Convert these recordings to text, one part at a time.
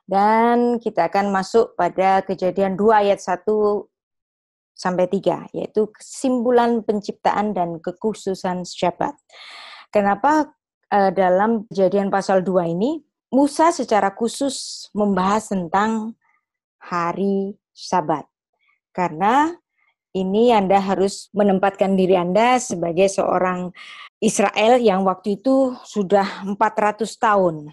Dan kita akan masuk pada Kejadian 2 ayat 1 sampai 3, yaitu kesimpulan penciptaan dan kekhususan Syabat. Kenapa dalam Kejadian pasal 2 ini, Musa secara khusus membahas tentang hari Sabat. Karena ini Anda harus menempatkan diri Anda sebagai seorang Israel yang waktu itu sudah 400 tahun.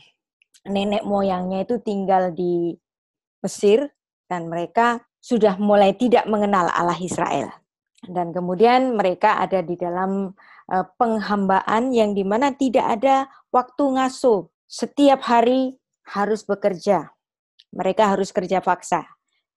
Nenek moyangnya itu tinggal di Mesir dan mereka sudah mulai tidak mengenal Allah Israel. Dan kemudian mereka ada di dalam penghambaan yang dimana tidak ada waktu ngasuh. Setiap hari harus bekerja. Mereka harus kerja paksa.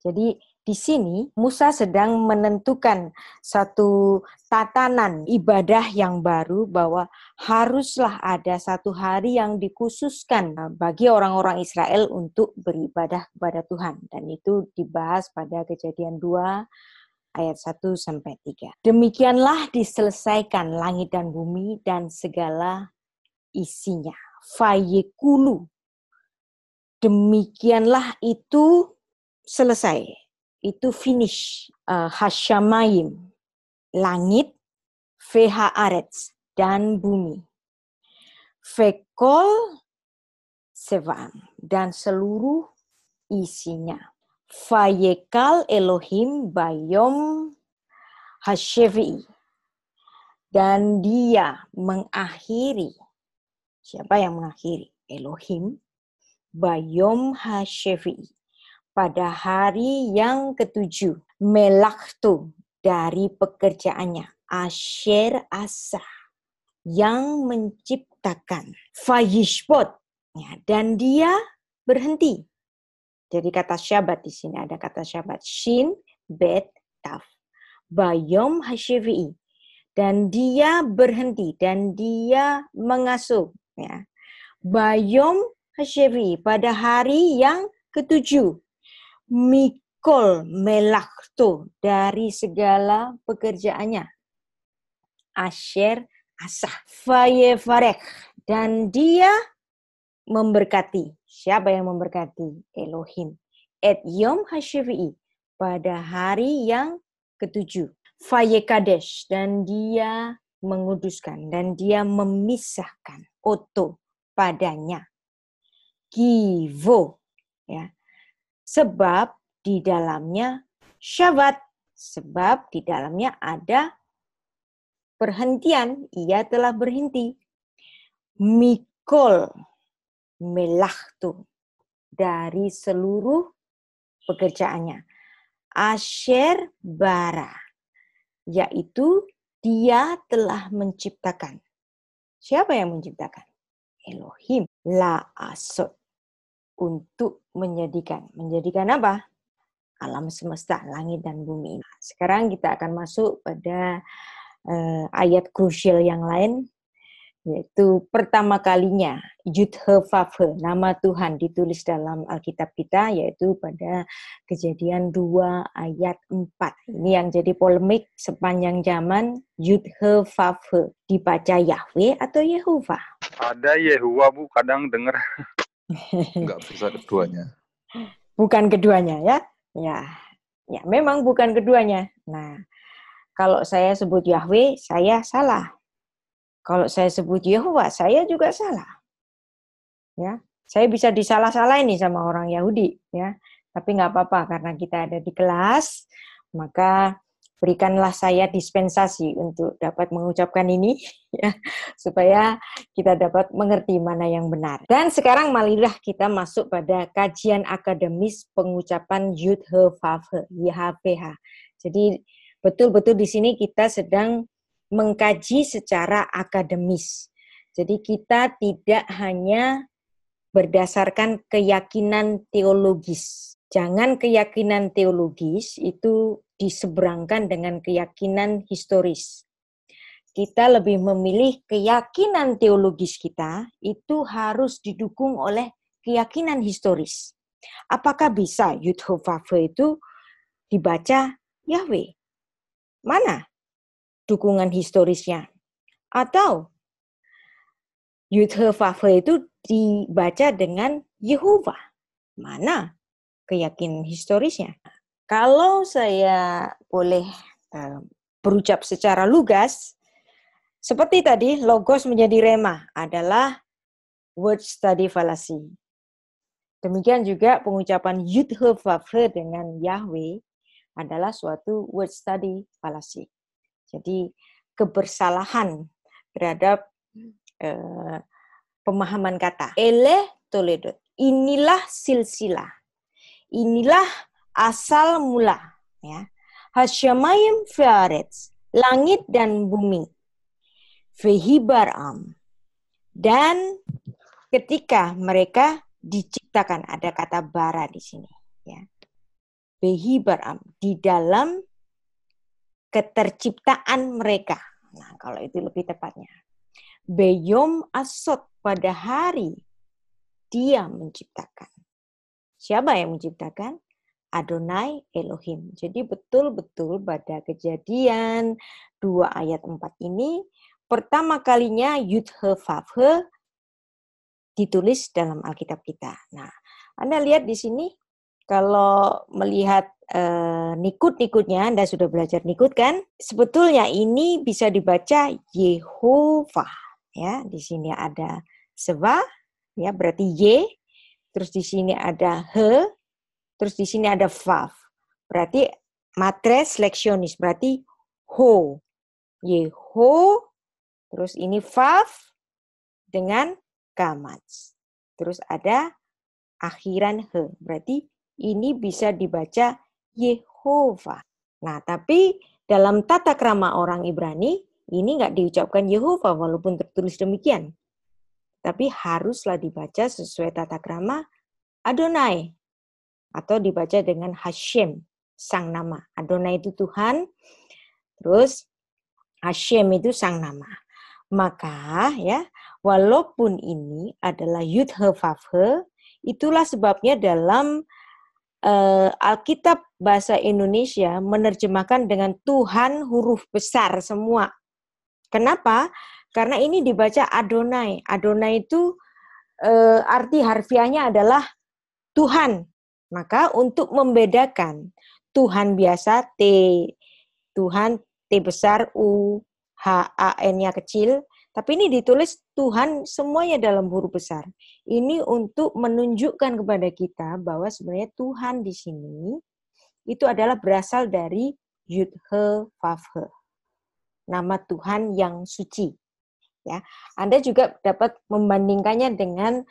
Jadi di sini Musa sedang menentukan satu tatanan ibadah yang baru bahwa haruslah ada satu hari yang dikhususkan bagi orang-orang Israel untuk beribadah kepada Tuhan. Dan itu dibahas pada Kejadian 2 ayat 1 sampai 3. Demikianlah diselesaikan langit dan bumi dan segala isinya. Fayekulu. Demikianlah itu selesai. Itu finish. Hasyamayim. Langit, Vehaaretz, dan bumi. Fekol sevam. Dan seluruh isinya. Fayekal Elohim bayom hasyevi'i. Dan dia mengakhiri. Siapa yang mengakhiri? Elohim. Bayom hasyevi'i. Pada hari yang ketujuh. Melaktu dari pekerjaannya. Asher asa. Yang menciptakan. Fayishbot. Ya, dan dia berhenti. Jadi kata Syabat di sini ada kata Syabat. Shin, Bet, Taf. Bayom hasyevi'i. Dan dia berhenti. Dan dia mengasuh. Ya. Bayom hasyevi'i. Pada hari yang ketujuh. Mikol melakto. Dari segala pekerjaannya. Asher asah. Fayevarek. Dan dia memberkati. Siapa yang memberkati? Elohim. Et yom hasyevi'i. Pada hari yang ketujuh. Fayekadesh. Dan dia menguduskan. Dan dia memisahkan. Oto. Padanya. Givo. Ya. Sebab di dalamnya Syabat. Sebab di dalamnya ada perhentian. Ia telah berhenti. Mikol. Melaktu. Dari seluruh pekerjaannya. Asher bara. Yaitu dia telah menciptakan. Siapa yang menciptakan? Elohim. La asot. Untuk menjadikan. Menjadikan apa? Alam semesta, langit dan bumi. Sekarang kita akan masuk pada ayat krusial yang lain. Yaitu pertama kalinya Yud-He-Vav-He, nama Tuhan ditulis dalam Alkitab kita, yaitu pada Kejadian 2 ayat 4. Ini yang jadi polemik sepanjang zaman. Yud-He-Vav-He, dibaca Yahweh atau Yehova? Ada Yehuwa, Bu, kadang dengar. Enggak bisa keduanya. Bukan keduanya ya. Ya, memang bukan keduanya. Nah, kalau saya sebut Yahweh, saya salah. Kalau saya sebut Yehova, saya juga salah. Ya, saya bisa disalah-salahin nih sama orang Yahudi, ya. Tapi nggak apa-apa karena kita ada di kelas, maka berikanlah saya dispensasi untuk dapat mengucapkan ini, ya, supaya kita dapat mengerti mana yang benar. Dan sekarang marilah kita masuk pada kajian akademis pengucapan Yud-He-Vav-He, YHWH. Jadi betul-betul di sini kita sedang mengkaji secara akademis. Jadi kita tidak hanya berdasarkan keyakinan teologis. Jangan keyakinan teologis itu diseberangkan dengan keyakinan historis. Kita lebih memilih keyakinan teologis kita itu harus didukung oleh keyakinan historis. Apakah bisa Yud-He-Vav-He itu dibaca Yahweh? Mana dukungan historisnya? Atau Yud-He-Vav-He itu dibaca dengan Yehova. Mana keyakinan historisnya? Kalau saya boleh berucap secara lugas, seperti tadi, logos menjadi rema adalah word study fallacy. Demikian juga pengucapan Yud-He-Vav-He dengan Yahweh adalah suatu word study fallacy. Jadi kebersalahan terhadap pemahaman kata. Eleh Toledo. Inilah silsilah. Inilah asal mula. Ya. Hasyamayim Fe'aretz. Langit dan bumi. Vehibaram. Dan ketika mereka diciptakan, ada kata bara di sini. Ya. Vehibaram. Di dalam keterciptaan mereka. Nah, kalau itu lebih tepatnya. Beyom asot, pada hari dia menciptakan. Siapa yang menciptakan? Adonai Elohim. Jadi betul-betul pada Kejadian 2 ayat 4 ini, pertama kalinya Yud-He-Vav-He ditulis dalam Alkitab kita. Nah, Anda lihat di sini, kalau melihat nikut-nikutnya, Anda sudah belajar nikut kan? Sebetulnya ini bisa dibaca Yehovah. Ya, di sini ada Seva, ya berarti Y. Terus di sini ada He. Terus di sini ada Vav. Berarti matres leksionis, berarti Ho. Yeho. Terus ini Vav dengan Kamats. Terus ada akhiran He. Berarti ini bisa dibaca Yehovah. Nah, tapi dalam tata krama orang Ibrani, ini nggak diucapkan Yehovah walaupun tertulis demikian. Tapi haruslah dibaca sesuai tata krama Adonai. Atau dibaca dengan Hashem, sang nama. Adonai itu Tuhan, terus Hashem itu sang nama. Maka ya, walaupun ini adalah Yud-He-Vav-He, itulah sebabnya dalam Alkitab bahasa Indonesia menerjemahkan dengan Tuhan huruf besar semua. Kenapa? Karena ini dibaca Adonai. Adonai itu arti harfiahnya adalah Tuhan. Maka untuk membedakan Tuhan biasa T, Tuhan T besar, U, H, A, N-nya kecil, tapi ini ditulis Tuhan semuanya dalam huruf besar. Ini untuk menunjukkan kepada kita bahwa sebenarnya Tuhan di sini itu adalah berasal dari Yud-He-Vav-He. Nama Tuhan yang suci. Ya, Anda juga dapat membandingkannya dengan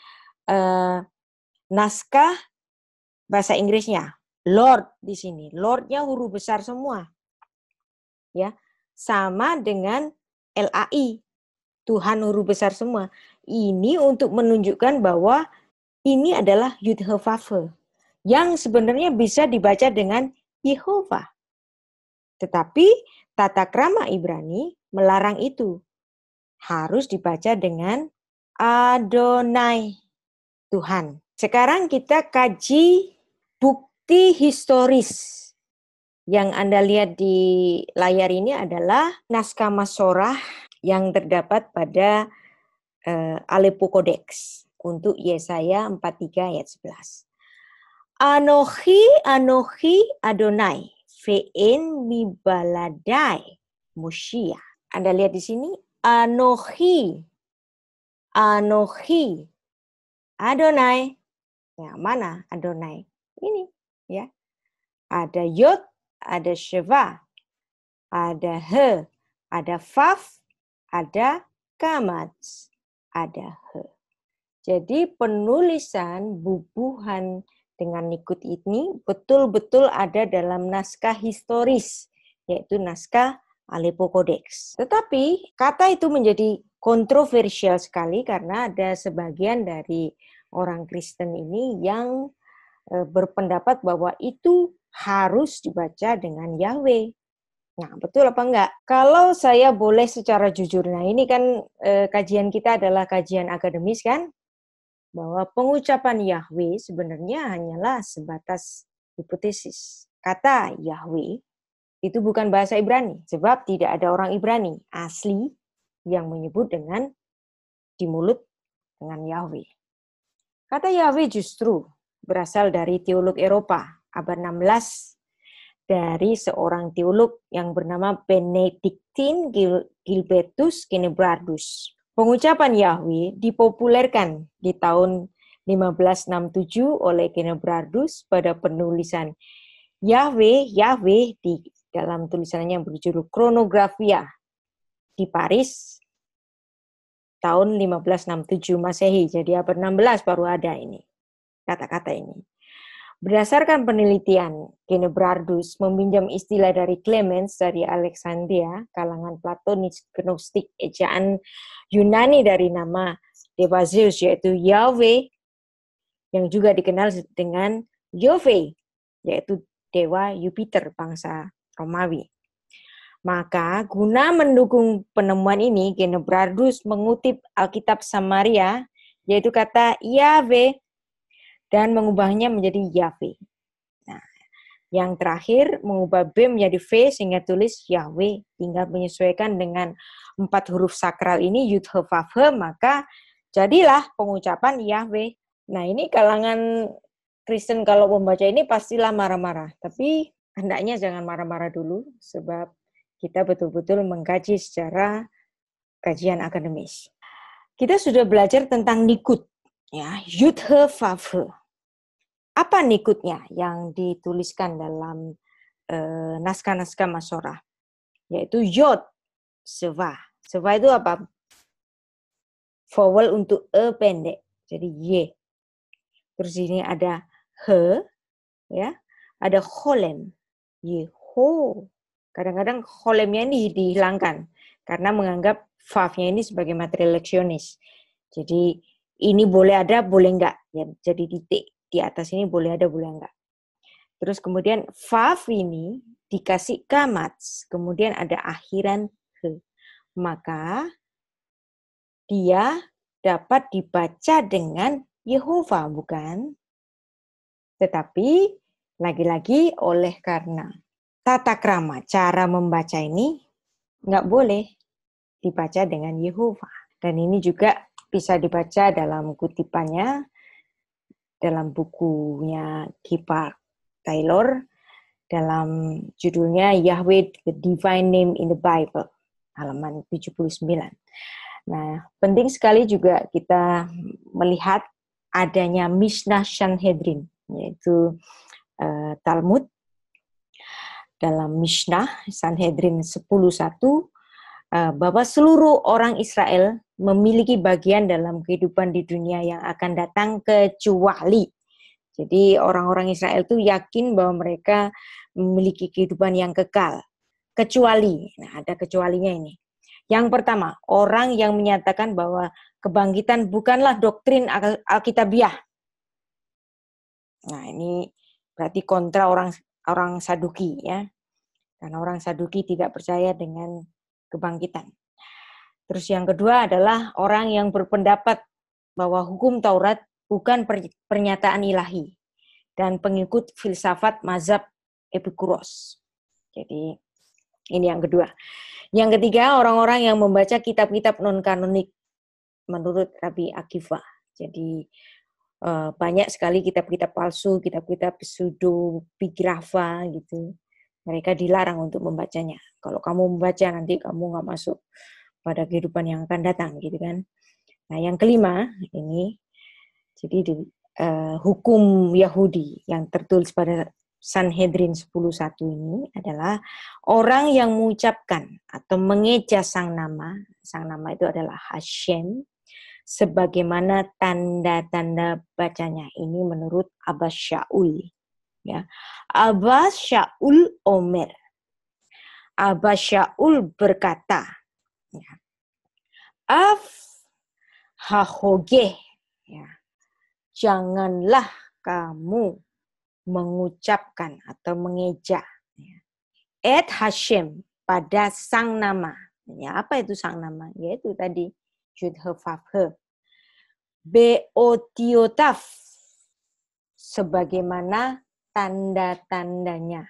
naskah bahasa Inggrisnya, Lord di sini. Lord-nya huruf besar semua. Ya, sama dengan LAI. Tuhan huruf besar semua. Ini untuk menunjukkan bahwa ini adalah Yud-He-Vav-He yang sebenarnya bisa dibaca dengan Yehovah. Tetapi tata krama Ibrani melarang itu. Harus dibaca dengan Adonai, Tuhan. Sekarang kita kaji bukti historis. Yang Anda lihat di layar ini adalah naskah Masorah yang terdapat pada Aleppo Codex untuk Yesaya 43 ayat 11. Anochi, Anochi Adonai, ve'en mibaladai Moshia. Anda lihat di sini, Anochi, Anochi, Adonai. Ya, mana Adonai? Ini, ya. Ada Yod, ada Sheva, ada He, ada Vav, ada Kamats, ada He. Jadi penulisan bubuhan dengan nikut ini betul-betul ada dalam naskah historis, yaitu naskah Aleppo Codex. Tetapi kata itu menjadi kontroversial sekali karena ada sebagian dari orang Kristen ini yang berpendapat bahwa itu harus dibaca dengan Yahweh. Nah, betul apa enggak? Kalau saya boleh secara jujur, nah ini kan kajian kita adalah kajian akademis kan? Bahwa pengucapan Yahweh sebenarnya hanyalah sebatas hipotesis. Kata Yahweh itu bukan bahasa Ibrani, sebab tidak ada orang Ibrani asli yang menyebut di mulut dengan Yahweh. Kata Yahweh justru berasal dari teolog Eropa, abad 16, dari seorang teolog yang bernama Benedictine Gilbertus Genebrardus. Pengucapan Yahweh dipopulerkan di tahun 1567 oleh Genebrardus pada penulisan Yahweh di dalam tulisannya yang berjudul Chronographia di Paris tahun 1567 Masehi. Jadi abad 16 baru ada ini kata-kata ini. Berdasarkan penelitian, Genebrardus meminjam istilah dari Clemens dari Alexandria, kalangan Platonis Gnostik, ejaan Yunani dari nama dewa Zeus yaitu Yahweh, yang juga dikenal dengan Jove, yaitu dewa Jupiter bangsa Romawi. Maka guna mendukung penemuan ini, Genebrardus mengutip Alkitab Samaria, yaitu kata Yahweh, dan mengubahnya menjadi Yahweh. Nah, yang terakhir mengubah B menjadi V sehingga tulis Yahweh, tinggal menyesuaikan dengan 4 huruf sakral ini Yud He Vav He, maka jadilah pengucapan Yahweh. Nah, ini kalangan Kristen kalau membaca ini pastilah marah-marah, tapi hendaknya jangan marah-marah dulu sebab kita betul-betul mengkaji secara kajian akademis. Kita sudah belajar tentang nikut, ya, Yud He Vav He. Apa nikutnya yang dituliskan dalam naskah-naskah Masorah? Yaitu Yod, Seva. Seva itu apa? Vowel untuk E pendek, jadi Y. Terus ini ada He, ya, ada Cholem, Yeho. Kadang-kadang Cholemnya ini dihilangkan karena menganggap Vav-nya ini sebagai materi leksionis. Jadi ini boleh ada, boleh enggak. Ya, jadi titik di atas ini boleh ada, boleh enggak. Terus kemudian Vav ini dikasih kamats, kemudian ada akhiran He. Maka dia dapat dibaca dengan Yehova, bukan? Tetapi lagi-lagi oleh karena tata krama, cara membaca ini nggak boleh dibaca dengan Yehova. Dan ini juga bisa dibaca dalam kutipannya, dalam bukunya Kipar Taylor, dalam judulnya Yahweh, the Divine Name in the Bible, halaman 79. Nah, penting sekali juga kita melihat adanya Mishnah Sanhedrin, yaitu Talmud. Dalam Mishnah Sanhedrin 10:1, bahwa seluruh orang Israel memiliki bagian dalam kehidupan di dunia yang akan datang kecuali. Jadi orang-orang Israel itu yakin bahwa mereka memiliki kehidupan yang kekal. Kecuali, nah ada kecualinya ini. Yang pertama, orang yang menyatakan bahwa kebangkitan bukanlah doktrin Alkitabiah. Nah, ini berarti kontra orang Saduki, ya. Karena orang Saduki tidak percaya dengan kebangkitan. Terus yang kedua adalah orang yang berpendapat bahwa hukum Taurat bukan pernyataan ilahi dan pengikut filsafat mazhab Epikuros. Jadi ini yang kedua. Yang ketiga, orang-orang yang membaca kitab-kitab non-kanonik menurut Rabbi Akiva. Jadi banyak sekali kitab-kitab palsu, kitab-kitab pseudepigrafa gitu. Mereka dilarang untuk membacanya. Kalau kamu membaca nanti kamu nggak masuk pada kehidupan yang akan datang, gitu kan. Nah, yang kelima ini, jadi hukum Yahudi yang tertulis pada Sanhedrin 10:1 ini adalah orang yang mengucapkan atau mengeja sang nama itu adalah Hashem, sebagaimana tanda-tanda bacanya ini menurut Abba Shaul. Ya. Abba Shaul Omer. Abba Shaul berkata, ya, Af hahogeh, ya, janganlah kamu mengucapkan atau mengeja, ya, et Hashem, pada sang nama. Ya, apa itu sang nama? Yaitu tadi Yud He Vav He. Beotiotav, sebagaimana tanda-tandanya.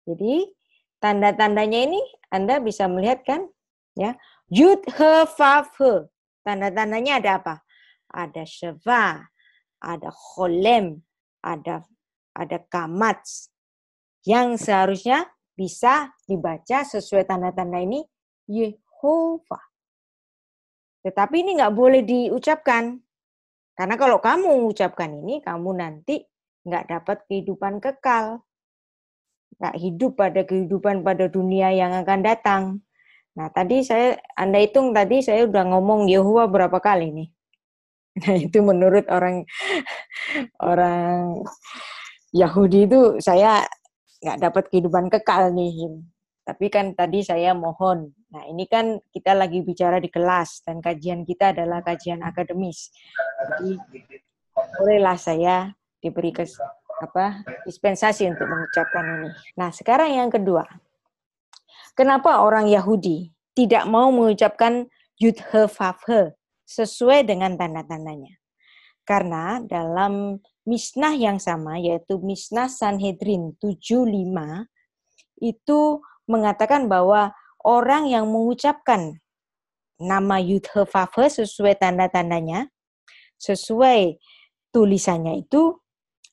Jadi tanda-tandanya ini Anda bisa melihat kan, ya. Yud He Vav He. Tanda-tandanya ada apa? Ada Sheva, ada Cholem, ada kamats yang seharusnya bisa dibaca sesuai tanda-tanda ini Yehova. Tetapi ini nggak boleh diucapkan. Karena kalau kamu ucapkan ini, kamu nanti nggak dapat kehidupan kekal. Nggak hidup pada kehidupan pada dunia yang akan datang. Nah, tadi Anda hitung tadi saya udah ngomong Yehova berapa kali nih. Nah, itu menurut orang Yahudi itu saya nggak dapat kehidupan kekal nih. Tapi kan tadi saya mohon. Nah, ini kan kita lagi bicara di kelas dan kajian kita adalah kajian akademis. Jadi bolehlah saya diberi dispensasi untuk mengucapkan ini. Nah, sekarang yang kedua. Kenapa orang Yahudi tidak mau mengucapkan Yud-He-Vav-He sesuai dengan tanda-tandanya? Karena dalam Mishnah yang sama, yaitu Mishnah Sanhedrin 75, itu mengatakan bahwa orang yang mengucapkan nama Yud-He-Vav-He sesuai tanda-tandanya, sesuai tulisannya itu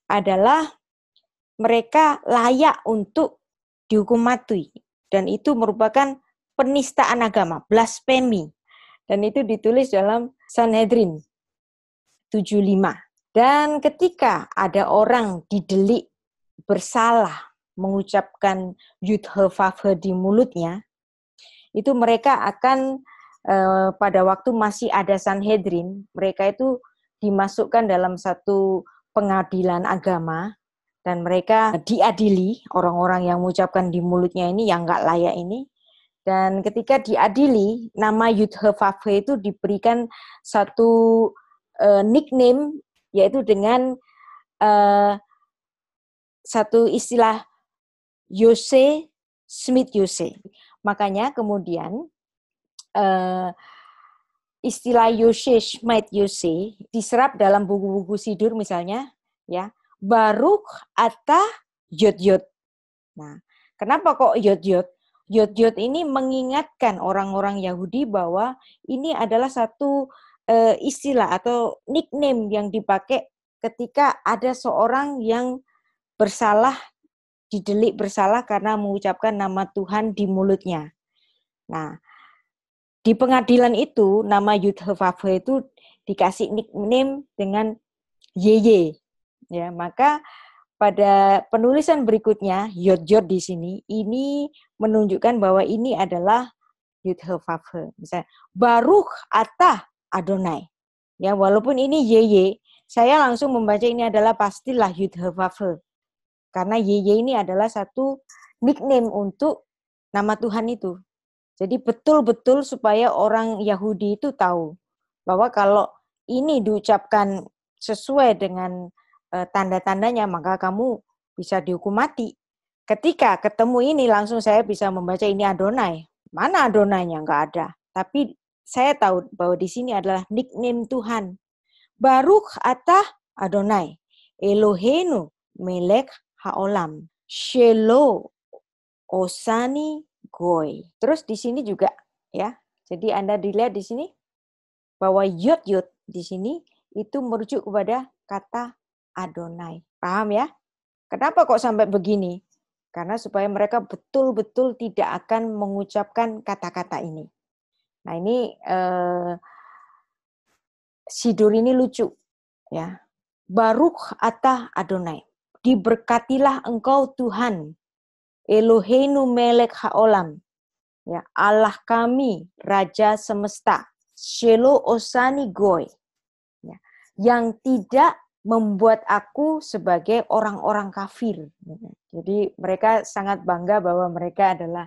adalah mereka layak untuk dihukum mati. Dan itu merupakan penistaan agama, blasfemi. Dan itu ditulis dalam Sanhedrin 75. Dan ketika ada orang didelik bersalah mengucapkan Yud-He-Vav-He di mulutnya, itu mereka akan pada waktu masih ada Sanhedrin, mereka itu dimasukkan dalam satu pengadilan agama dan mereka diadili, orang-orang yang mengucapkan di mulutnya ini yang nggak layak ini. Dan ketika diadili, nama Yud-He-Vav-He itu diberikan satu nickname, yaitu dengan satu istilah Yose Smith Yose. Makanya kemudian istilah Yose Smith Yose diserap dalam buku-buku Sidur misalnya, ya. Baruch atah Yod-Yod. Nah, kenapa kok Yod-Yod? Yod-Yod ini mengingatkan orang-orang Yahudi bahwa ini adalah satu istilah atau nickname yang dipakai ketika ada seorang yang bersalah, didelik bersalah karena mengucapkan nama Tuhan di mulutnya. Nah, di pengadilan itu nama Yud-He-Vav-He itu dikasih nickname dengan Yeye. Ya, maka pada penulisan berikutnya Yod-Yod di sini ini menunjukkan bahwa ini adalah Yud-He-Vav-He. Misalnya Baruch atah Adonai. Ya, walaupun ini Yeye, saya langsung membaca ini adalah pastilah Yud-He-Vav-He. Karena Yeye ini adalah satu nickname untuk nama Tuhan itu. Jadi betul-betul supaya orang Yahudi itu tahu bahwa kalau ini diucapkan sesuai dengan tanda-tandanya, maka kamu bisa dihukum mati. Ketika ketemu ini langsung saya bisa membaca ini Adonai. Mana Adonainya? Enggak ada. Tapi saya tahu bahwa di sini adalah nickname Tuhan. Baruch atah Adonai, Eloheinu melech haolam, shelo osani goy. Terus di sini juga ya. Jadi Anda dilihat di sini bahwa Yod-Yod di sini itu merujuk kepada kata Adonai. Paham ya? Kenapa kok sampai begini? Karena supaya mereka betul-betul tidak akan mengucapkan kata-kata ini. Nah ini Sidur ini lucu. Ya. Baruch atah Adonai. Diberkatilah engkau Tuhan. Eloheinu melech haolam. Ya, Allah kami, Raja semesta. Shelo osani goy. Ya, yang tidak membuat aku sebagai orang-orang kafir. Jadi mereka sangat bangga bahwa mereka adalah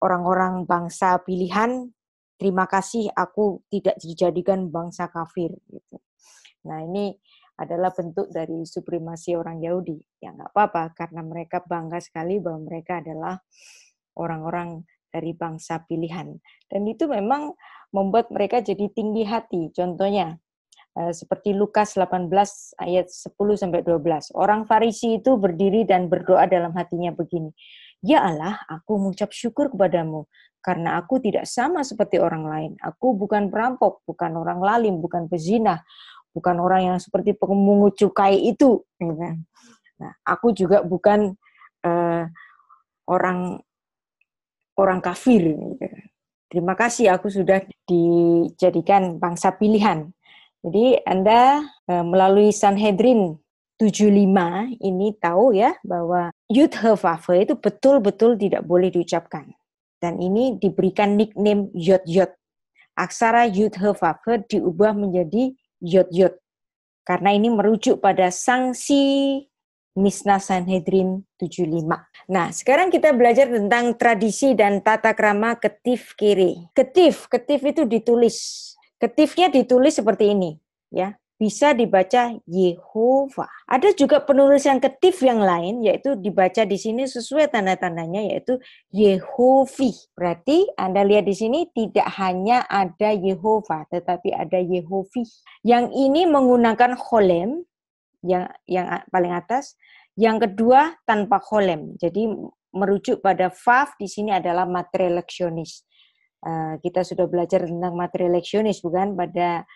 orang-orang bangsa pilihan. Terima kasih aku tidak dijadikan bangsa kafir. Gitu. Nah ini adalah bentuk dari supremasi orang Yahudi. Ya nggak apa-apa karena mereka bangga sekali bahwa mereka adalah orang-orang dari bangsa pilihan. Dan itu memang membuat mereka jadi tinggi hati. Contohnya seperti Lukas 18 ayat 10-12. Orang Farisi itu berdiri dan berdoa dalam hatinya begini. Ya Allah, aku mengucap syukur kepadamu karena aku tidak sama seperti orang lain. Aku bukan perampok, bukan orang lalim, bukan pezina, bukan orang yang seperti pemungut cukai itu. Gitu. Nah, aku juga bukan orang kafir. Gitu. Terima kasih, aku sudah dijadikan bangsa pilihan. Jadi Anda melalui Sanhedrin 75 ini tahu ya bahwa Yud-He-Vav-He itu betul-betul tidak boleh diucapkan. Dan ini diberikan nickname Yod-Yod. Aksara Yud-He-Vav-He diubah menjadi Yod-Yod. Karena ini merujuk pada sanksi Mishnah Sanhedrin 75. Nah, sekarang kita belajar tentang tradisi dan tata krama ketif kere. Ketif itu ditulis. Ketifnya ditulis seperti ini, ya. Bisa dibaca Yehovah. Ada juga penulisan ketif yang lain, yaitu dibaca di sini sesuai tanda-tandanya, yaitu Yehovi. Berarti Anda lihat di sini tidak hanya ada Yehovah, tetapi ada Yehovi. Yang ini menggunakan cholem, yang paling atas. Yang kedua tanpa cholem. Jadi merujuk pada vav di sini adalah materi leksionis. Kita sudah belajar tentang materi leksionis bukan pada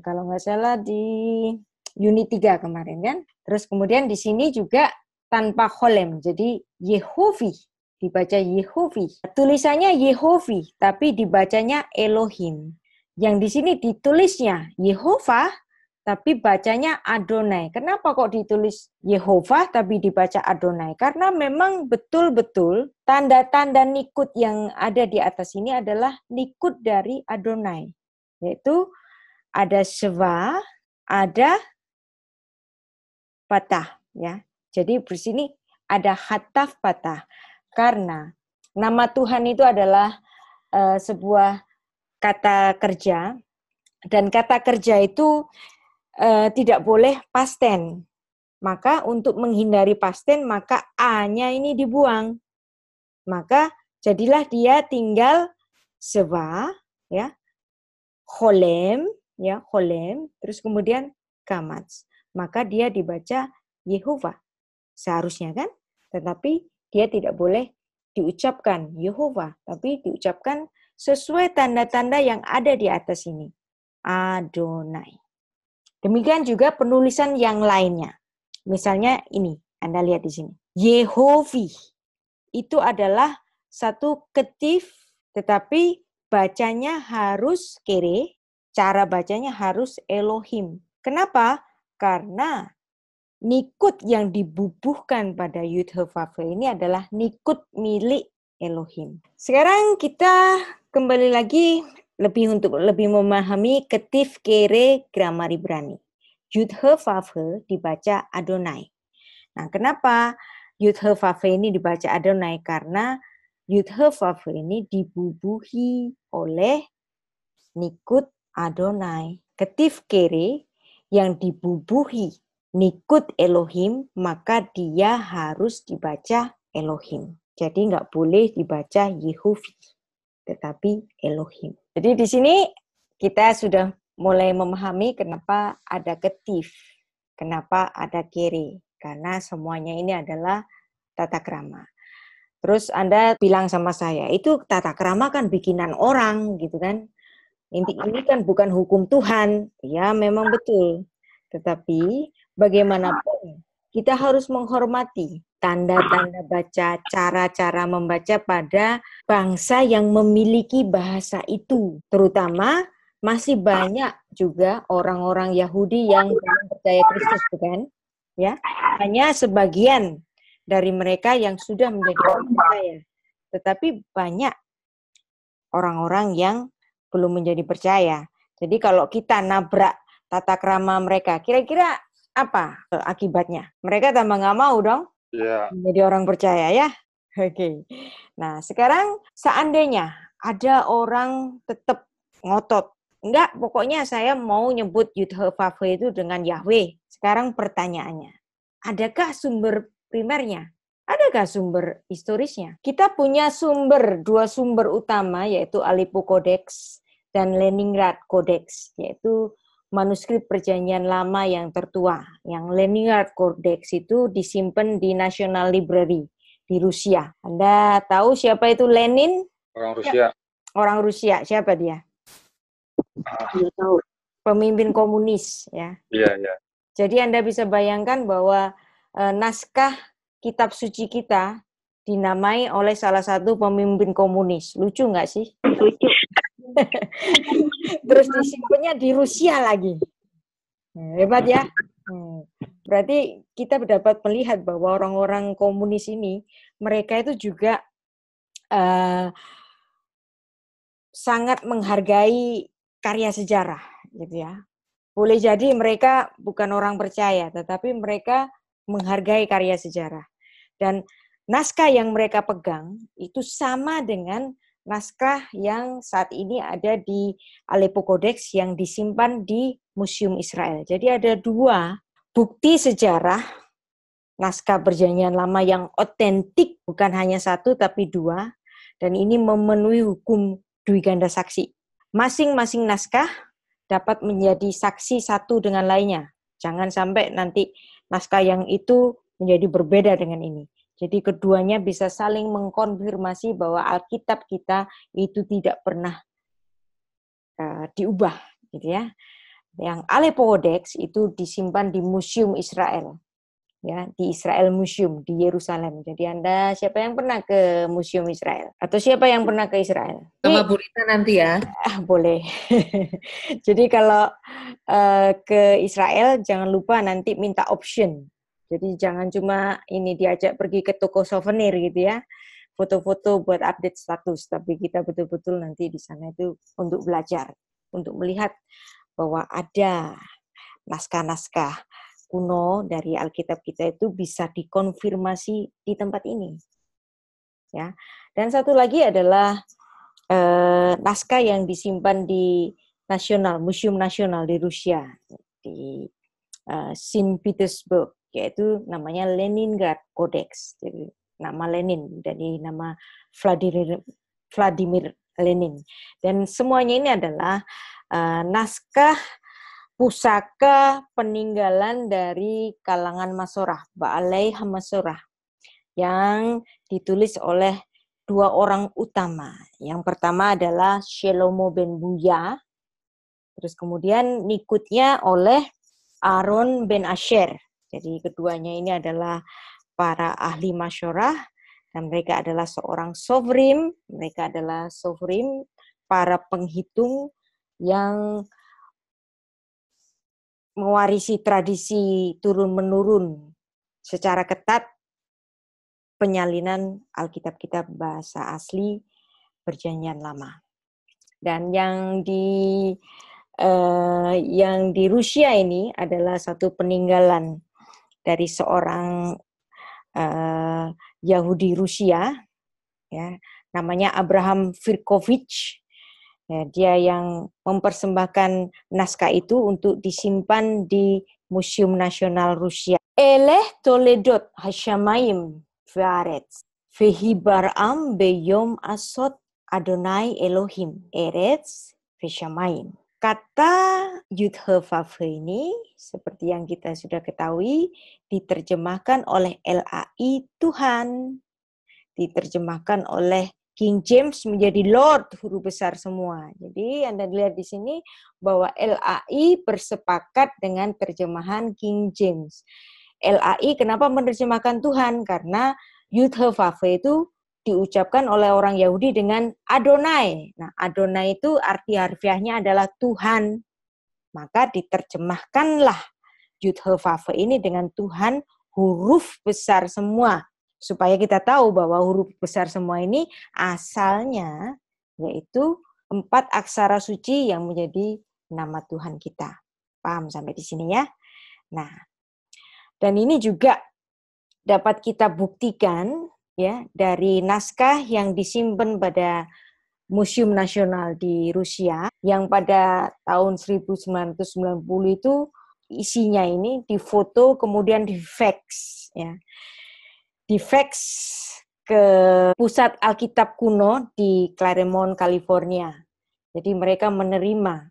kalau nggak salah di unit 3 kemarin kan. Terus kemudian di sini juga tanpa cholem. Jadi Yehovi dibaca Yehovi. Tulisannya Yehovi tapi dibacanya Elohim. Yang di sini ditulisnya Yehovah tapi bacanya Adonai. Kenapa kok ditulis Yehovah tapi dibaca Adonai? Karena memang betul-betul tanda-tanda nikut yang ada di atas ini adalah nikut dari Adonai. Yaitu ada Sheva, ada Patah. Ya. Jadi di sini ada Hataf Patah. Karena nama Tuhan itu adalah sebuah kata kerja. Dan kata kerja itu tidak boleh pasten. Maka untuk menghindari pasten, maka A-nya ini dibuang. Maka jadilah dia tinggal Sheva, ya, Cholem, ya, Cholem, terus kemudian Kamatz. Maka dia dibaca Yehovah. Seharusnya kan? Tetapi dia tidak boleh diucapkan Yehovah, tapi diucapkan sesuai tanda-tanda yang ada di atas ini. Adonai. Demikian juga penulisan yang lainnya. Misalnya ini, Anda lihat di sini. Yehovi itu adalah satu ketif, tetapi bacanya harus kere, cara bacanya harus Elohim. Kenapa? Karena nikut yang dibubuhkan pada Yud-He-Vav-He ini adalah nikut milik Elohim. Sekarang kita kembali lagi untuk lebih memahami ketif kere grammar Ibrani. Yud-He-Vav-He dibaca Adonai. Nah, kenapa Yud-He-Vav-He ini dibaca Adonai? Karena Yud-He-Vav-He ini dibubuhi oleh nikut Adonai. Ketif kere yang dibubuhi nikut Elohim, maka dia harus dibaca Elohim. Jadi nggak boleh dibaca Yehovi, tetapi Elohim. Jadi di sini kita sudah mulai memahami kenapa ada ketif, kenapa ada kere. Karena semuanya ini adalah tata krama. Terus Anda bilang sama saya, itu tata krama kan bikinan orang gitu kan. Ini kan bukan hukum Tuhan. Ya memang betul. Tetapi bagaimanapun kita harus menghormati tanda-tanda baca, cara-cara membaca pada bangsa yang memiliki bahasa itu. Terutama masih banyak juga orang-orang Yahudi yang belum percaya Kristus, bukan? Ya, hanya sebagian dari mereka yang sudah menjadi orang percaya. Tetapi banyak orang-orang yang belum menjadi percaya. Jadi kalau kita nabrak tata krama mereka, kira-kira apa akibatnya? Mereka tambah nggak mau dong menjadi orang percaya ya. Oke. Nah sekarang seandainya ada orang tetap ngotot, enggak, pokoknya saya mau nyebut Yud-He-Vav-He itu dengan Yahweh. Sekarang pertanyaannya, adakah sumber primernya? Adakah sumber historisnya? Kita punya dua sumber utama, yaitu Aleppo Codex dan Leningrad Codex, yaitu manuskrip perjanjian lama yang tertua. Yang Leningrad Codex itu disimpan di National Library di Rusia. Anda tahu siapa itu Lenin? Orang Rusia. Orang Rusia, siapa dia? Tidak tahu. pemimpin komunis ya. Iya, iya. Jadi Anda bisa bayangkan bahwa naskah kitab suci kita dinamai oleh salah satu pemimpin komunis. Lucu nggak sih? Lucu. Terus disimpannya di Rusia lagi. Hebat ya. Berarti kita dapat melihat bahwa orang-orang komunis ini, mereka itu juga sangat menghargai karya sejarah, gitu ya. Boleh jadi mereka bukan orang percaya, tetapi mereka menghargai karya sejarah. Dan naskah yang mereka pegang itu sama dengan naskah yang saat ini ada di Aleppo Codex yang disimpan di Museum Israel. Jadi ada dua bukti sejarah naskah Perjanjian Lama yang otentik, bukan hanya satu tapi dua, dan ini memenuhi hukum dui ganda saksi. Masing-masing naskah dapat menjadi saksi satu dengan lainnya. Jangan sampai nanti naskah yang itu menjadi berbeda dengan ini. Jadi keduanya bisa saling mengkonfirmasi bahwa Alkitab kita itu tidak pernah diubah, gitu ya. Yang Aleppo Codex itu disimpan di Museum Israel, ya, di Israel Museum di Yerusalem. Jadi Anda siapa yang pernah ke Museum Israel? Atau siapa yang pernah ke Israel? Sama Bu Rita nanti ya. Boleh. Jadi kalau ke Israel jangan lupa nanti minta option. Jadi jangan cuma ini diajak pergi ke toko souvenir gitu ya, foto-foto buat update status, tapi kita betul-betul nanti di sana itu untuk belajar, untuk melihat bahwa ada naskah-naskah kuno dari Alkitab kita itu bisa dikonfirmasi di tempat ini. Ya. Dan satu lagi adalah naskah yang disimpan di Museum Nasional di Rusia, di Saint Petersburg, yaitu namanya Leningrad Codex. Jadi nama Lenin dari nama Vladimir Lenin. Dan semuanya ini adalah naskah pusaka peninggalan dari kalangan Masorah, Baalei Hamasorah, yang ditulis oleh dua orang utama. Yang pertama adalah Shelomo ben Buya, terus kemudian nikutnya oleh Aaron ben Asher. Jadi keduanya ini adalah para ahli Masyarah, dan mereka adalah seorang sovrim, para penghitung yang mewarisi tradisi turun-menurun secara ketat penyalinan Alkitab-kitab bahasa asli Perjanjian Lama. Dan yang di Rusia ini adalah satu peninggalan dari seorang Yahudi Rusia, ya, namanya Abraham Firkovich. Ya, dia yang mempersembahkan naskah itu untuk disimpan di Museum Nasional Rusia. Eleh Toledot Hashamayim Varetz Vehibaram Beyom Asot Adonai Elohim Eretz Veshamayim. Kata Yud-He-Vav-He ini, seperti yang kita sudah ketahui, diterjemahkan oleh LAI Tuhan, diterjemahkan oleh King James menjadi Lord, huruf besar semua. Jadi Anda lihat di sini bahwa LAI bersepakat dengan terjemahan King James. LAI kenapa menerjemahkan Tuhan? Karena Yud-He-Vav-He itu diucapkan oleh orang Yahudi dengan Adonai. Nah, Adonai itu arti harfiahnya adalah Tuhan. Maka diterjemahkanlah Yud-He-Vav-He ini dengan Tuhan, huruf besar semua. Supaya kita tahu bahwa huruf besar semua ini asalnya yaitu 4 aksara suci yang menjadi nama Tuhan kita. Paham sampai di sini ya? Nah, dan ini juga dapat kita buktikan ya dari naskah yang disimpan pada Museum Nasional di Rusia yang pada tahun 1990 itu isinya ini difoto kemudian difax ya. Difax ke pusat Alkitab kuno di Claremont, California. Jadi mereka menerima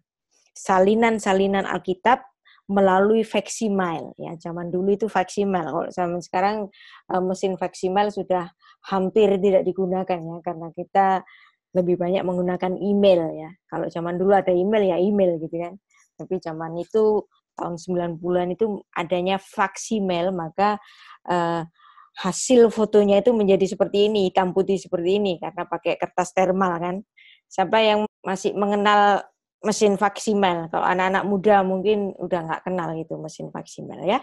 salinan-salinan Alkitab melalui facsimile. Ya, zaman dulu itu facsimile. Kalau zaman sekarang mesin facsimile sudah hampir tidak digunakan ya, karena kita lebih banyak menggunakan email ya. Kalau zaman dulu ada email ya email gitu kan. Tapi zaman itu tahun 90-an itu adanya faksimil, maka hasil fotonya itu menjadi seperti ini, hitam putih seperti ini karena pakai kertas thermal kan. Siapa yang masih mengenal mesin faksimil? Kalau anak-anak muda mungkin udah nggak kenal gitu mesin faksimil ya.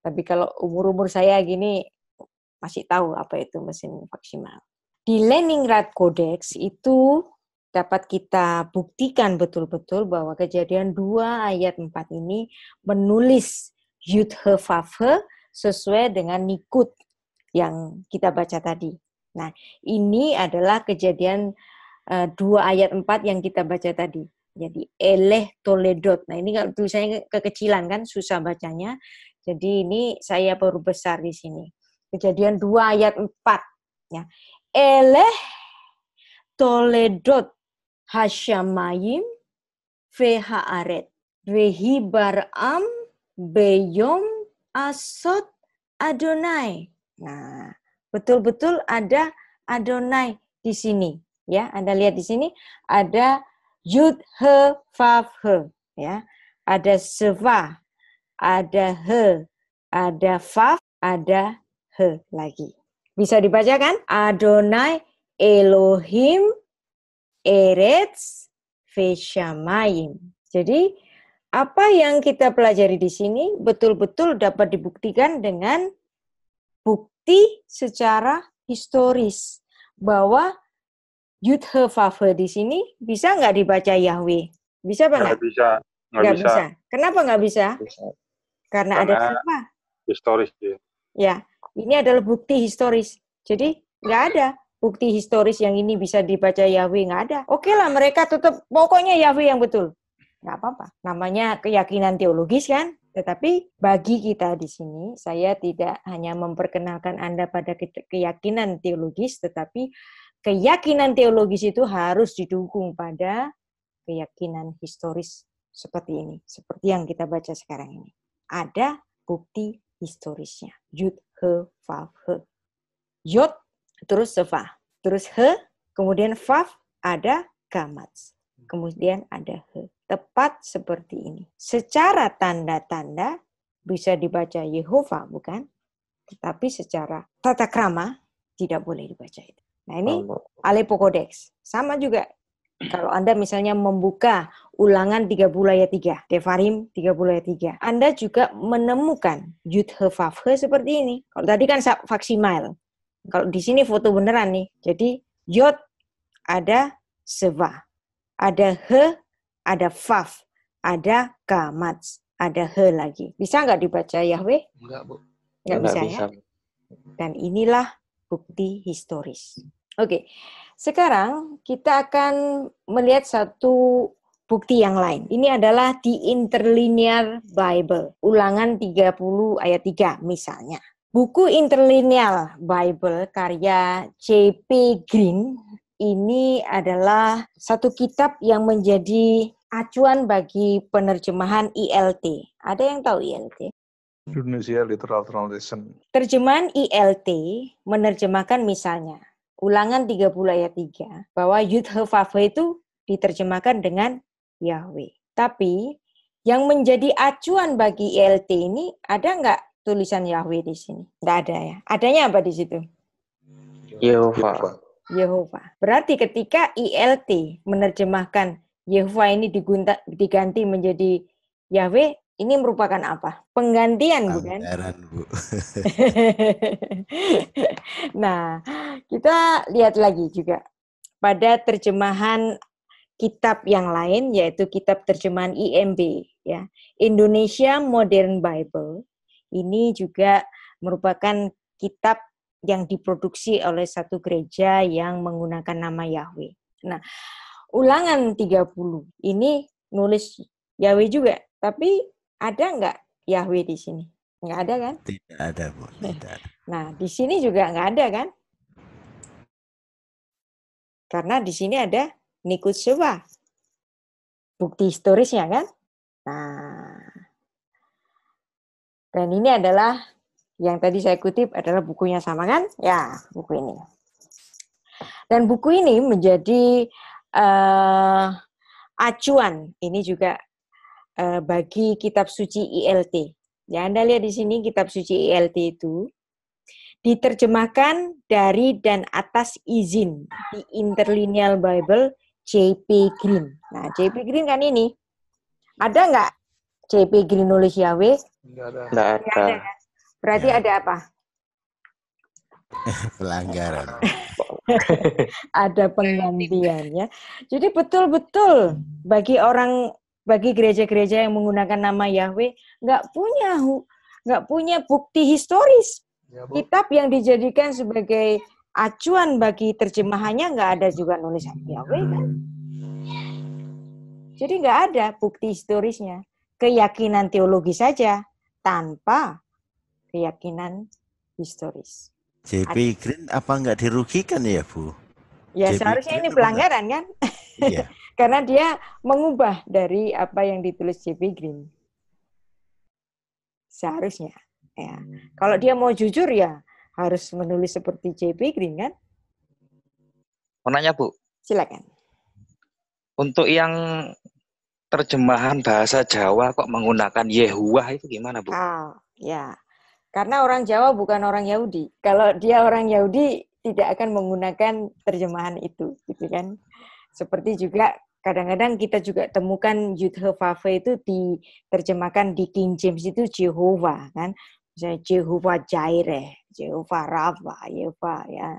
Tapi kalau umur-umur saya gini masih tahu apa itu mesin faksimil. Di Leningrad Codex itu dapat kita buktikan betul-betul bahwa kejadian 2 ayat 4 ini menulis Yud-He-Vav-He sesuai dengan Nikut yang kita baca tadi. Nah, ini adalah kejadian 2 ayat 4 yang kita baca tadi. Jadi, Eleh Toledot. Nah, ini kalau tulisannya kekecilan kan, susah bacanya. Jadi, ini saya baru besar di sini. Kejadian 2 ayat 4. Ya. Eleh Toledot Hasyamayim Vehaaret Vehi Baram Beyom Asot Adonai. Nah, betul-betul ada Adonai di sini. Ya, Anda lihat di sini ada Yud He Vav He. Ya, ada Seva, ada He, ada Vav, ada He lagi. Bisa dibaca kan? Adonai Elohim Eretz Veshamayim. Jadi apa yang kita pelajari di sini betul-betul dapat dibuktikan dengan bukti secara historis bahwa Yud-He-Vav-He di sini bisa nggak dibaca Yahweh? Bisa apa nggak? Nggak bisa. Kenapa nggak bisa? Karena ada siapa? Historis ya. Ya, ini adalah bukti historis. Jadi nggak ada bukti historis yang ini bisa dibaca Yahweh, nggak ada. Oke lah, mereka tetap pokoknya Yahweh yang betul. Nggak apa-apa. Namanya keyakinan teologis kan? Tetapi bagi kita di sini, saya tidak hanya memperkenalkan Anda pada keyakinan teologis, tetapi keyakinan teologis itu harus didukung pada keyakinan historis seperti ini. Seperti yang kita baca sekarang ini. Ada bukti historisnya. Yud, He, Vav, He. Yod, terus Seva. Terus He, kemudian Vav, ada Gamats. Kemudian ada He. Tepat seperti ini. Secara tanda-tanda bisa dibaca Yehova, bukan? Tetapi secara tata krama tidak boleh dibaca itu. Nah ini Aleppo Codex. Sama juga. Kalau Anda misalnya membuka Ulangan 30 ayat 3, Devarim 30 ayat 3, Anda juga menemukan Yud-He-Vav-He seperti ini. Kalau tadi kan faksimil. Kalau di sini foto beneran nih. Jadi Yod ada Seva, ada He, ada Vav, ada Gamats, ada He lagi. Bisa nggak dibaca Yahweh? Enggak, Bu. Nggak bisa ya. Dan inilah bukti historis. Oke, sekarang kita akan melihat satu bukti yang lain. Ini adalah di Interlinear Bible, Ulangan 30 ayat 3 misalnya. Buku Interlinear Bible karya J.P. Green ini adalah satu kitab yang menjadi acuan bagi penerjemahan ILT. Ada yang tahu ILT? Indonesia Literal Translation. Terjemahan ILT menerjemahkan misalnya Ulangan 30 ayat 3 bahwa Yud-He-Vav-He itu diterjemahkan dengan Yahweh. Tapi yang menjadi acuan bagi ILT ini ada nggak tulisan Yahweh di sini? Nggak ada ya. Adanya apa di situ? Yehova. Yehova. Berarti ketika ILT menerjemahkan Yehova ini diganti menjadi Yahweh, ini merupakan apa? Penggantian, bukan? Bu. Nah, kita lihat lagi juga pada terjemahan kitab yang lain, yaitu kitab terjemahan IMB, ya, Indonesia Modern Bible. Ini juga merupakan kitab yang diproduksi oleh satu gereja yang menggunakan nama Yahweh. Nah, Ulangan 30 ini nulis Yahweh juga, tapi ada nggak Yahweh di sini? Nggak ada kan? Tidak ada, Bu. Tidak. Nah, di sini juga nggak ada kan? Karena di sini ada Nikut Seva. Bukti historisnya kan? Nah, dan ini adalah yang tadi saya kutip adalah bukunya sama kan? Ya, buku ini. Dan buku ini menjadi acuan. Ini juga bagi kitab suci ILT. Ya, Anda lihat di sini kitab suci ILT itu diterjemahkan dari dan atas izin di Interlinear Bible J.P. Green. Nah, J.P. Green kan ini. Ada nggak J.P. Green nulis Yahweh? Nggak ada. Nggak Nggak ada ada. kan? Berarti Ya. ada apa? Pelanggaran. Ada penggantiannya. Jadi betul-betul bagi gereja-gereja yang menggunakan nama Yahweh nggak punya bukti historis. Ya, Bu. Kitab yang dijadikan sebagai acuan bagi terjemahannya nggak ada juga nulisan Yahweh kan? Jadi nggak ada bukti historisnya. Keyakinan teologi saja tanpa keyakinan historis. JP Green apa nggak dirugikan ya, Bu? Ya JP seharusnya Green ini apa pelanggaran kan? Iya. Karena dia mengubah dari apa yang ditulis J.P. Green. Seharusnya. Ya. Kalau dia mau jujur ya harus menulis seperti J.P. Green kan? Mau nanya, Bu, Silakan. untuk yang terjemahan bahasa Jawa kok menggunakan Yehuwah itu gimana, Bu? Ya. Karena orang Jawa bukan orang Yahudi. Kalau dia orang Yahudi tidak akan menggunakan terjemahan itu, gitu kan? Seperti juga kadang-kadang kita juga temukan Yud-He-Vav-He itu diterjemahkan di King James itu Jehovah kan, misalnya Jehovah Jireh, Jehovah Rafa, Yehovah ya.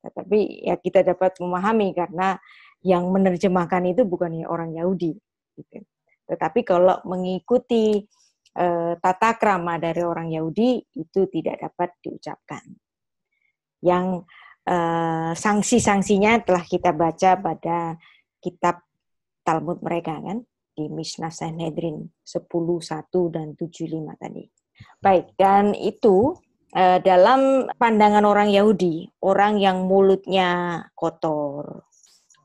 Tetapi ya kita dapat memahami karena yang menerjemahkan itu bukan orang Yahudi. Gitu. Tetapi kalau mengikuti tata krama dari orang Yahudi itu tidak dapat diucapkan. Yang sanksi-sanksinya telah kita baca pada kitab Talmud mereka kan di Mishnah Sanhedrin 10:1 dan 7:5 tadi. Baik, dan itu dalam pandangan orang Yahudi, orang yang mulutnya kotor,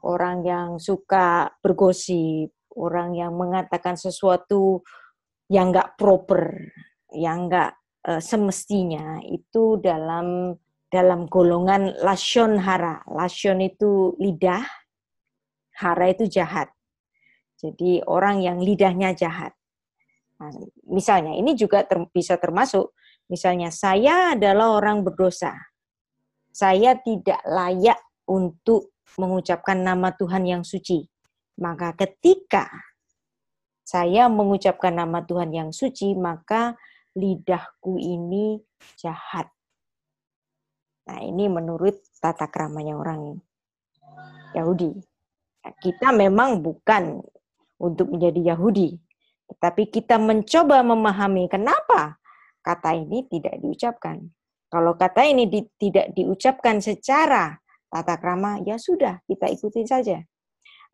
orang yang suka bergosip, orang yang mengatakan sesuatu yang nggak proper, yang nggak semestinya, itu dalam golongan lashon hara. Lashon itu lidah, hara itu jahat. Jadi orang yang lidahnya jahat. Nah, misalnya ini juga bisa termasuk, misalnya saya adalah orang berdosa. Saya tidak layak untuk mengucapkan nama Tuhan yang suci. Maka ketika saya mengucapkan nama Tuhan yang suci, maka lidahku ini jahat. Nah, ini menurut tata kramanya orang Yahudi. Nah, kita memang bukan untuk menjadi Yahudi, tetapi kita mencoba memahami kenapa kata ini tidak diucapkan. Kalau kata ini tidak diucapkan secara tata krama, ya sudah, kita ikuti saja.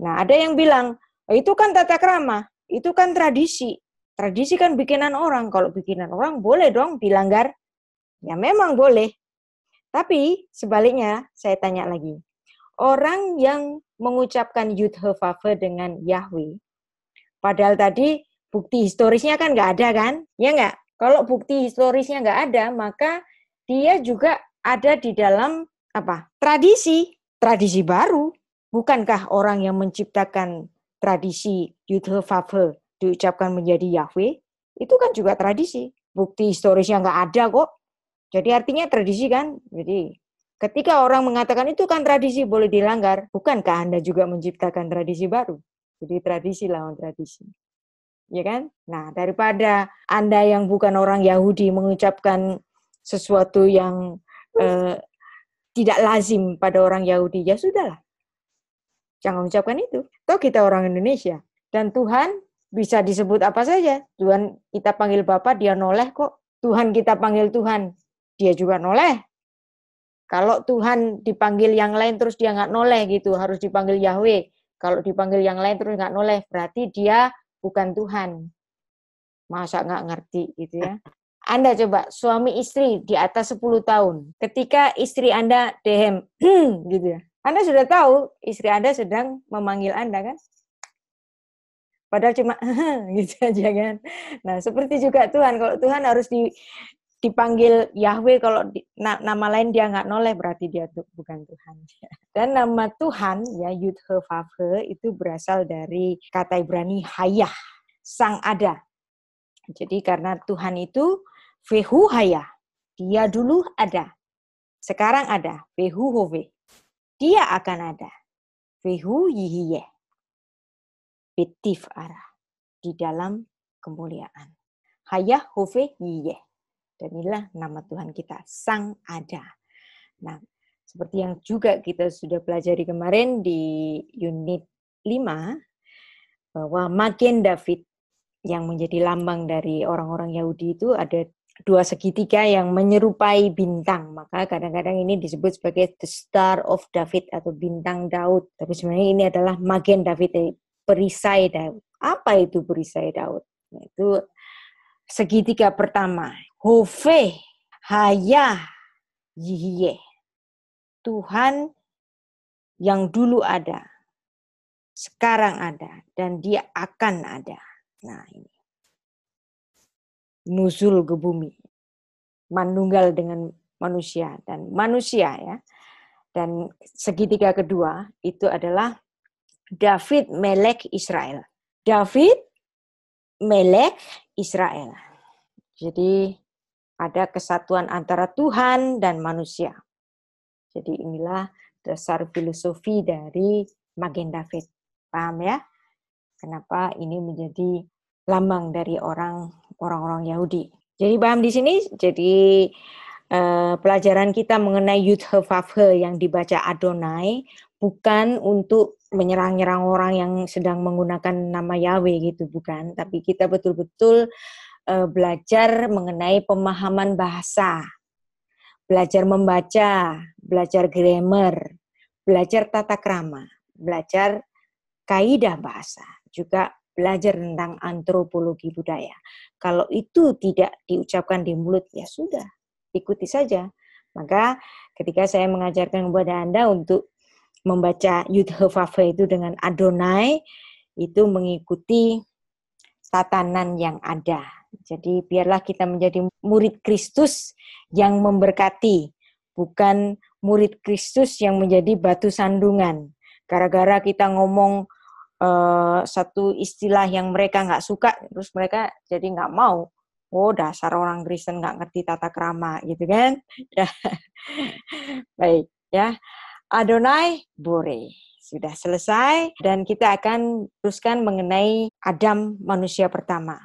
Nah, ada yang bilang, itu kan tata krama, itu kan tradisi. Tradisi kan bikinan orang. Kalau bikinan orang boleh dong dilanggar. Ya memang boleh. Tapi sebaliknya saya tanya lagi. Orang yang mengucapkan Yud-He-Vav-He dengan Yahweh, padahal tadi bukti historisnya kan nggak ada kan? Ya nggak? Kalau bukti historisnya nggak ada, maka dia juga ada di dalam apa? Tradisi baru. Bukankah orang yang menciptakan tradisi Yud-He-Vav-He diucapkan menjadi Yahweh? Itu kan juga tradisi. Bukti historisnya nggak ada kok. Jadi artinya tradisi kan? Jadi ketika orang mengatakan itu kan tradisi boleh dilanggar, bukankah Anda juga menciptakan tradisi baru? Jadi tradisi lawan tradisi. Ya kan? Nah, daripada Anda yang bukan orang Yahudi mengucapkan sesuatu yang tidak lazim pada orang Yahudi, ya sudahlah. Jangan ucapkan itu. Toh kita orang Indonesia. Dan Tuhan bisa disebut apa saja. Tuhan kita panggil Bapa, dia noleh kok. Tuhan kita panggil Tuhan, dia juga noleh. Kalau Tuhan dipanggil yang lain terus dia nggak noleh gitu, harus dipanggil Yahweh. Kalau dipanggil yang lain terus nggak noleh, berarti dia bukan Tuhan. Masa nggak ngerti gitu ya. Anda coba suami istri di atas 10 tahun. Ketika istri Anda dehem, gitu ya. Anda sudah tahu istri Anda sedang memanggil Anda kan? Padahal cuma gitu aja kan. Nah, seperti juga Tuhan. Kalau Tuhan harus dipanggil Yahweh, kalau nama lain dia nggak noleh, berarti dia bukan Tuhan. Dan nama Tuhan, ya, Yud-He-Vav-He, itu berasal dari kata Ibrani hayah, sang ada. Jadi karena Tuhan itu Vehu hayah, dia dulu ada, sekarang ada, Vehu hove, dia akan ada, Vehu yihiyeh, betif arah, di dalam kemuliaan. Hayah hove yiyeh. Dan inilah nama Tuhan kita, Sang Ada. Nah, seperti yang juga kita sudah pelajari kemarin di unit 5, bahwa Magen David yang menjadi lambang dari orang-orang Yahudi itu ada dua segitiga yang menyerupai bintang. Maka kadang-kadang ini disebut sebagai the Star of David atau bintang Daud. Tapi sebenarnya ini adalah Magen David, perisai Daud. Apa itu perisai Daud? Itu segitiga pertama. Hove, hayah, yihye. Tuhan yang dulu ada, sekarang ada, dan dia akan ada. Nah ini. Nuzul ke bumi. Manunggal dengan manusia. Dan manusia, ya. Dan segitiga kedua itu adalah David Melek Israel. David Melek Israel. Jadi ada kesatuan antara Tuhan dan manusia. Jadi inilah dasar filosofi dari Magen David. Paham ya? Kenapa ini menjadi lambang dari orang-orang Yahudi. Jadi paham di sini? Jadi pelajaran kita mengenai Yud-He-Vav-He yang dibaca Adonai bukan untuk menyerang-nyerang orang yang sedang menggunakan nama Yahweh gitu, bukan. Tapi kita betul-betul belajar mengenai pemahaman bahasa, belajar membaca, belajar grammar, belajar tata krama, belajar kaidah bahasa, juga belajar tentang antropologi budaya. Kalau itu tidak diucapkan di mulut, ya sudah, ikuti saja. Maka ketika saya mengajarkan kepada Anda untuk membaca Yud-He-Vav-He itu dengan Adonai, itu mengikuti tatanan yang ada. Jadi biarlah kita menjadi murid Kristus yang memberkati, bukan murid Kristus yang menjadi batu sandungan. Gara-gara kita ngomong satu istilah yang mereka nggak suka, terus mereka jadi nggak mau. Oh, dasar orang Kristen nggak ngerti tata krama, gitu kan? Baik, ya. Adonai Bore. Sudah selesai, dan kita akan teruskan mengenai Adam, manusia pertama.